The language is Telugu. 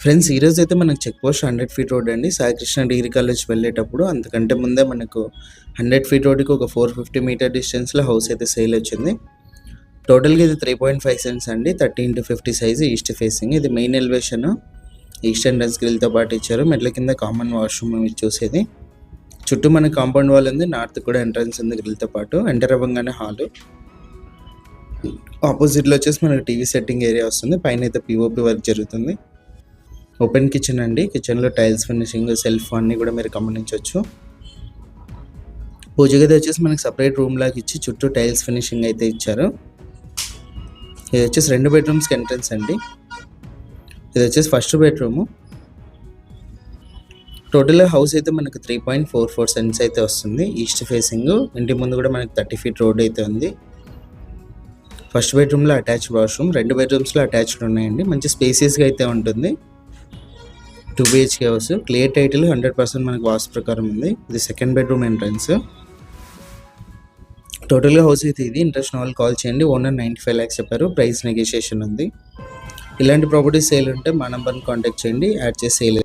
ఫ్రెండ్స్ ఈరోజు అయితే మనకు చెక్ పోస్ట్ 100 ఫీట్ రోడ్ అండి. సాయికృష్ణ డిగ్రీ కాలేజ్ వెళ్ళేటప్పుడు అంతకంటే ముందే మనకు 100 ఫీట్ రోడ్కి ఒక 450 మీటర్ డిస్టెన్స్లో హౌస్ అయితే సేల్ వచ్చింది. టోటల్గా ఇది 3.5 సెంట్స్ అండి. 30x50 size, east facing. ఇది మెయిన్ ఎలివేషన్, ఈస్ట్ ఎంట్రన్స్ గ్రిల్తో పాటు ఇచ్చారు. మెట్ల కింద కామన్ వాష్రూమ్ మీరు చూసేది. చుట్టూ మనకి కాంపౌండ్ వాల్ ఉంది, నార్త్ కూడా ఎంట్రన్స్ ఉంది గ్రిల్తో పాటు. ఎంటర్ అవ్వగానే హాలు, ఆపోజిట్లో వచ్చేసి మనకు టీవీ సెట్టింగ్ ఏరియా వస్తుంది. పైన అయితే పిఓపి వర్క్ జరుగుతుంది. ఓపెన్ కిచెన్ అండి. కిచెన్లో టైల్స్ ఫినిషింగ్, సెల్ఫ్ అన్నీ కూడా మీరు గమనించవచ్చు. పూజ గది వచ్చేసి మనకి సపరేట్ రూమ్ లాగా ఇచ్చి చుట్టూ టైల్స్ ఫినిషింగ్ అయితే ఇచ్చారు. ఇది వచ్చేసి 2 బెడ్రూమ్స్కి ఎంట్రన్స్ అండి. ఇది వచ్చేసి ఫస్ట్ బెడ్రూము. టోటల్ హౌస్ అయితే మనకు 3.44 సెంట్స్ అయితే వస్తుంది. East facing. ఇంటి ముందు కూడా మనకి 30 ఫీట్ రోడ్ అయితే ఉంది. ఫస్ట్ బెడ్రూమ్లో అటాచ్డ్ వాష్రూమ్, 2 బెడ్రూమ్స్లో అటాచ్డ్ ఉన్నాయండి. మంచి స్పేసియస్గా అయితే ఉంటుంది. 2 BHK హౌస్. క్లియర్ టైటిల్ 100% మనకు వాస్తు ప్రకారం ఉంది. ఇది సెకండ్ బెడ్రూమ్ ఎంట్రన్స్. టోటల్గా హౌస్ అయితే ఇది. ఇంట్రెస్ట్ ఉన్న వాళ్ళు కాల్ చేయండి. ఓనర్ 95 lakhs చెప్పారు. ప్రైస్ నెగోషియేషన్ ఉంది. ఇలాంటి ప్రాపర్టీస్ సేల్ ఉంటే మా నెంబర్ని కాంటాక్ట్ చేయండి, యాడ్ చేసి సేల్